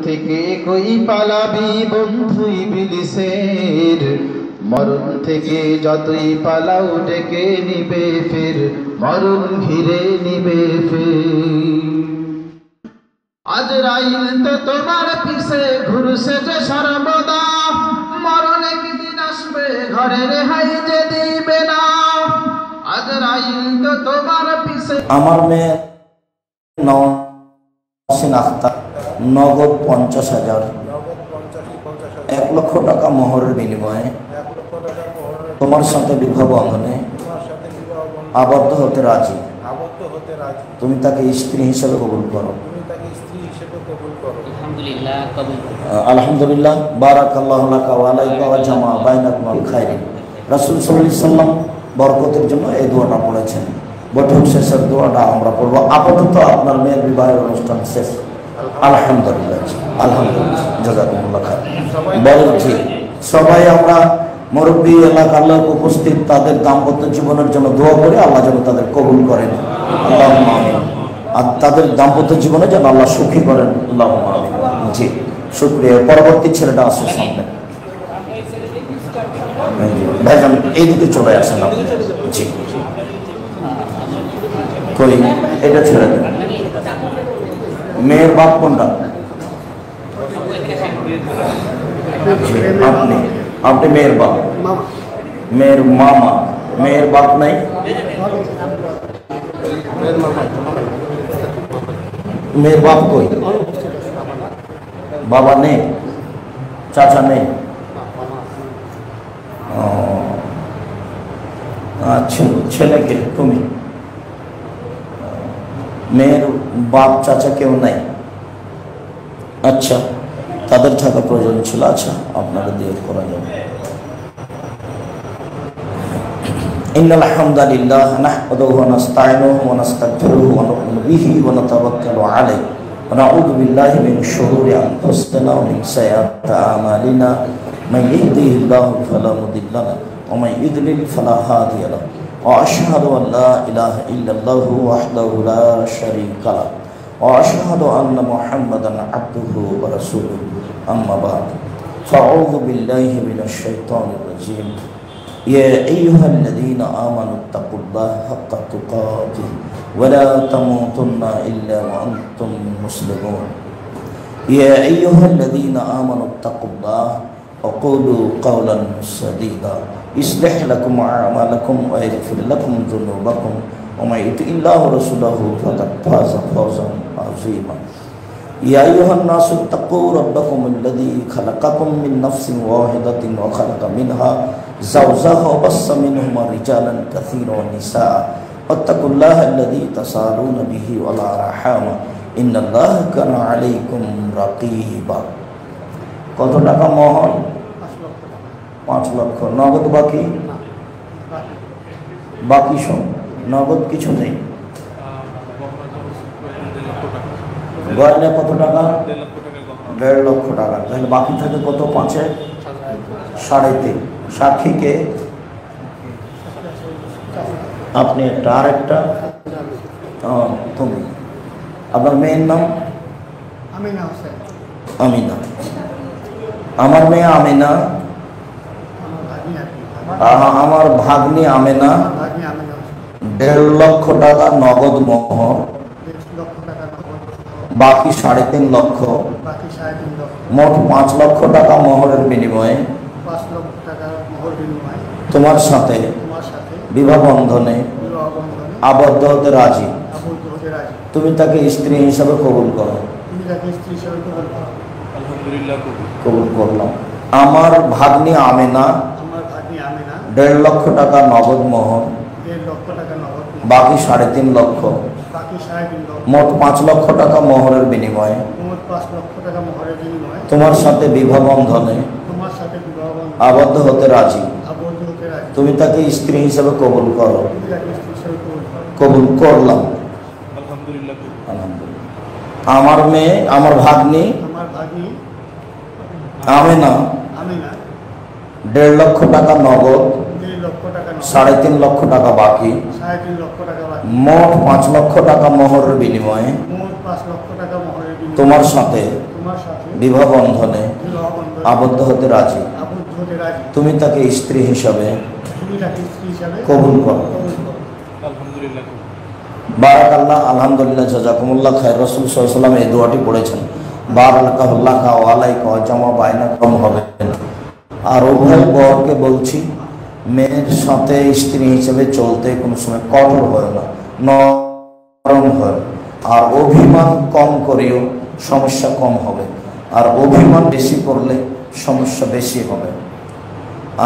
থেকে কই পালাবি বন্ধু ইবলিসের, মরণ থেকে যতই পালাও ডেকে নিবে ফের, মরণ ঘিরে নিবে ফের। আজরাইল তো তোমার পিছে ঘুরছে যে সর্বদা, মরণ একদিন আসবে ঘরে রেহাই যে দিবে না। আজরাইল তো তোমার পিছে। আমার মেয়ে নওশিন আখতার, নগদ 50,000, 1 লক্ষ টাকা মোহরের বিনিময়ে তোমার সাথে বিবাহ বন্ধনে আবদ্ধ হতে রাজি। তুমি তাকে স্ত্রী হিসেবে কবুল করো। আলহামদুলিল্লাহ। বারাকাল্লাহু লাকা ওয়া আলাইকা ওয়া জামা বাইনাকুম ফি খাইরিন। রাসূল সাল্লাল্লাহু আলাইহি ওয়াসাল্লাম বরকতের জন্য এই দোয়াটা পড়েছেন। বৈঠক শেষের দোয়াটা আমরা পড়ব। আপাতত আপনার মেয়ের বিবাহের অনুষ্ঠান শেষ। আলহামদুলিল্লাহ, আলহামদুলিল্লাহ, জাযাকুমুল্লাহ খাইর। বলছি সবাই আমরা মুরব্বী এলাকার লোক উপস্থিত তাদের দাম্পত্য জীবনের জন্য দোয়া করে আল্লাহ যেন তাদের কবুল করেন, আল্লাহুম্মা আমিন। আর তাদের দাম্পত্য জীবনে যেন আল্লাহ সুখী করেন, আল্লাহুম্মা আমিন। জি, শুকরিয়া। পরবর্তী ছেলেটা আসে সামনে। ভাইজান এইদিকে চলে আসেন আপনি। জি, কই এটা ছেড়ে দেন। মেয়ের বাপ কোনটা? আপনি আপনি মেয়ের বাপ, মেয়ের মামা। মেয়ের বাপ নাই? মেয়ের বাপ কই? বাবা নেই, চাচা নেই? আচ্ছা, ছেলেকে তুমি? মেয়ের বাপ চাচা কেউ নাই? আচ্ছা, তাদের থাকা প্রয়োজন ছিল। আচ্ছা, আপনারা দিয়ে করা যাবে। ইন্নাল হামদালিল্লাহ নাহমাদুহু ওয়া নাস্তাঈনুহু ওয়া নাস্তাগফিরুহু ওয়া নু'মিনু বিহি ওয়া নাতাওয়াক্কালু আলাইহি ওয়া নাউযু বিল্লাহি মিন শুরুরি আনফুসিনা ওয়া মিন সাইয়্যাতি আ'মালিনা। মান ইয়াহদিহিল্লাহু ফালা মুদিল্লা লাহু ওয়া মান ইউদ্লিল ফালা হাদিয়া লাহু। ওয়া আশহাদু আন লা ইলাহা ইল্লাল্লাহু ওয়াহদাহু লা শারীকা লাহু ওয়া আশহাদু আন্না মুহাম্মাদান আবদুহু ওয়া রাসূলুহু। আম্মা বা'দ। ফাআউযু বিল্লাহি মিনাশ শাইতানির রাজীম। يا أيها الذين آمنوا اتقوا الله حق تقاته ولا تموتن إلا وأنتم مسلمون. يا أيها الذين آمنوا اتقوا الله وقولوا قولا سديدا يصلح لكم أعمالكم ويغفر لكم ذنوبكم ومن يطع الله ورسوله فقد فاز فوزا عظيما. يا أيها الناس اتقوا ربكم الذي خلقكم من نفس واحدة وخلق منها زوجها وبث منهما رجالا كثيرا ونساء واتقوا الله الذي تساءلون به والأرحام إن الله كان عليكم رقيبا. কত টাকা মোহর? 5 লক্ষ। নগদ বাকি? বাকি সব নগদ, কিছু নেই। গয়না কত টাকা? 1.5 লক্ষ টাকা। তাহলে বাকি থাকে কত? 5-এ 3.5। সাক্ষীকে আপনি একটা, আর একটা তুমি। আপনার মেয়ের নাম? আমিনা। আমার মেয়ে আমিনা, আমার ভাগ্নি আমিনা। 1.5 লক্ষ টাকা নগদ মোহর, বাকি 3.5 লক্ষ, মোট 5 লক্ষ টাকা মোহরের বিনিময়ে তোমার সাথে বিবাহ বন্ধনে আবদ্ধ হতে রাজি। তুমি তাকে স্ত্রী হিসাবে কবুল করো। কবুল করলাম। আমার ভাগ্নি আমেনা 1.5 লক্ষ টাকা নগদ মোহর, বাকি 3.5 লক্ষ, মোট 5 লক্ষ টাকা মোহরের বিনিময়ে তোমার সাথে বিবাহ বন্ধনে আবদ্ধ হতে রাজি। তুমি তাকে স্ত্রী হিসেবে কবুল করো। কবুল করলাম। আলহামদুলিল্লাহ। আমার মেয়ে, আমার ভাগ্নি আমেনা 1.5 লক্ষ টাকা নগদ, 3.5 লক্ষ টাকা বাকি, মোট 5 লক্ষ টাকা মোহরের বিনিময়ে তোমার সাথে বিবাহ বন্ধনে আবদ্ধ হতে রাজি, তুমি তাকে স্ত্রী হিসাবে কবুল করো। বারাকাল্লাহ, আলহামদুলিল্লাহ, জাযাকুমুল্লাহ খায়র। রাসূল সাল্লাল্লাহু আলাইহি ওয়াসাল্লাম এই দোয়াটি পড়েছেন, বারাকাল্লাহু আলাইকা ওয়া জামা বাইনাকুম হবে। আর উভয় বরকে বলছি, মেয়ের সাথে স্ত্রী হিসেবে চলতে কোনো সময় কঠোর হয় না, নরম হয়। আর অভিমান কম করিও, সমস্যা কম হবে। আর অভিমান বেশি করলে সমস্যা বেশি হবে।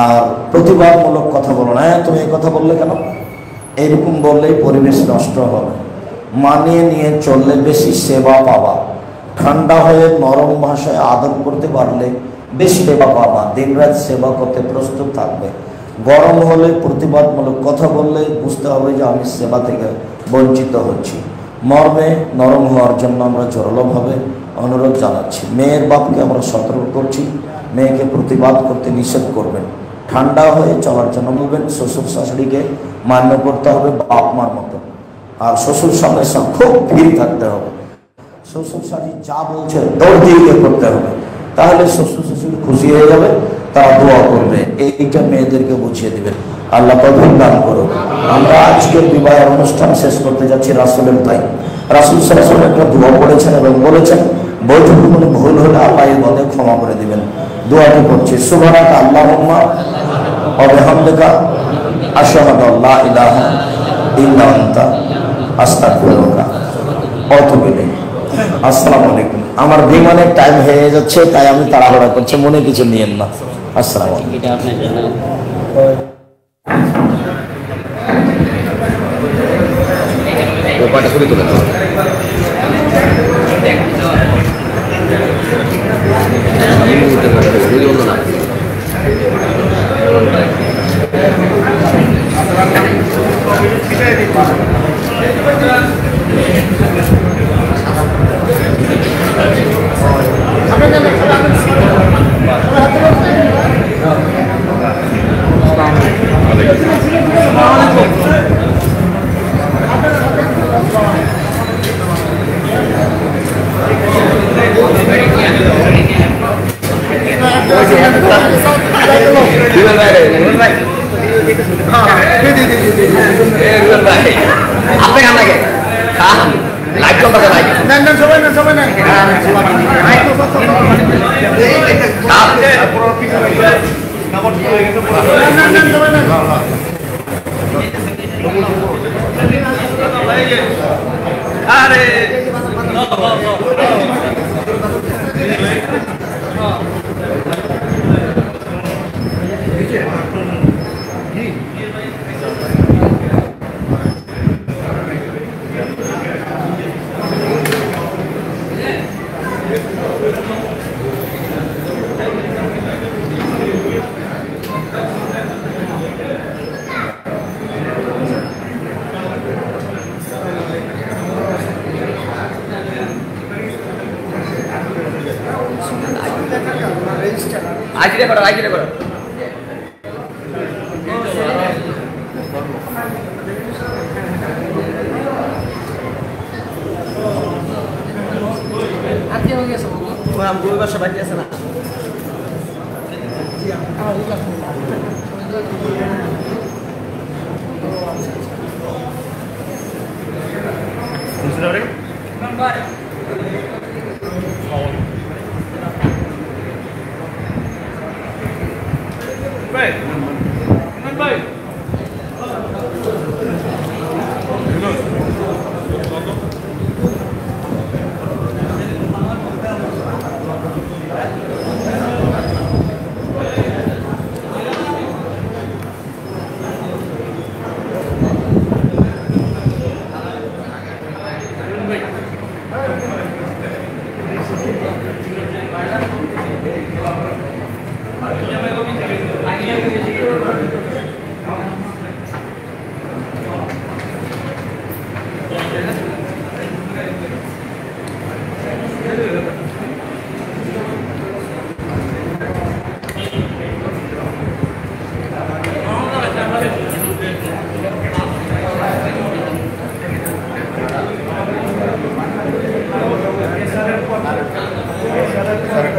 আর প্রতিবাদমূলক কথা বলো না, তুমি এই কথা বললে কেন, এইরকম বললেই পরিবেশ নষ্ট হবে। মানিয়ে নিয়ে চললে বেশি সেবা পাবা। ঠান্ডা হয়ে নরম ভাষায় আদর করতে পারলে বেশি সেবা পাবা, দিনরাত সেবা করতে প্রস্তুত থাকবে। গরম হলে প্রতিবাদমূলক কথা বললে বুঝতে হবে যে আমি সেবা থেকে বঞ্চিত হচ্ছি। মর্মে নরম হওয়ার জন্য আমরা জোরালোভাবে অনুরোধ জানাচ্ছি। মেয়ের বাপকে আমরা সতর্ক করছি, মেয়েকে প্রতিবাদ করতে নিষেধ করবেন। ঠান্ডা হয়ে চলার জন্য বলবেন। শ্বশুর শাশুড়িকে মান্য করতে হবে বাপ মার মতো। আর শ্বশুর সামনে খুব ভিড় থাকতে হবে। শ্বশুর শাশুড়ি যা বলছে দৌড় দিয়ে করতে হবে, তাহলে শ্বশুর শাশুড়ি খুশি হয়ে যাবে, তারা দোয়া করবে। এইটা মেয়েদেরকে বুঝিয়ে দিবেন। আল্লাহ তৌফিক দান করুন। আমরা আজকের বিবাহের অনুষ্ঠান শেষ করতে যাচ্ছি রাসূলের তাই। রাসূল সাল্লাল্লাহু আলাইহি ওয়াসাল্লাম একটা দোয়া পড়েছেন এবং বলেছেন, বৈঠক কোনো ভুল হলে আল্লাহ এর মধ্যে ক্ষমা করে দিবেন। দোয়াটি করছি, সুবহানাকা আল্লাহুম্মা ওয়া বিহামদিকা আশহাদু আল্লা ইলাহা ইল্লা আনতা আস্তাগফিরুকা ওয়া আতুবু ইলাইক। আসসালামু আলাইকুম। আমার বিমানের টাইম হয়ে যাচ্ছে, তাই আমি তাড়াহুড়া করছি, মনে কিছু নিয়েন না। আসসালামু আলাইকুম। এটা আপনার জন্য ওপাটা করে তুলে দাও।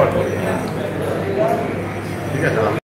রেকর্ড করি। ঠিক আছে।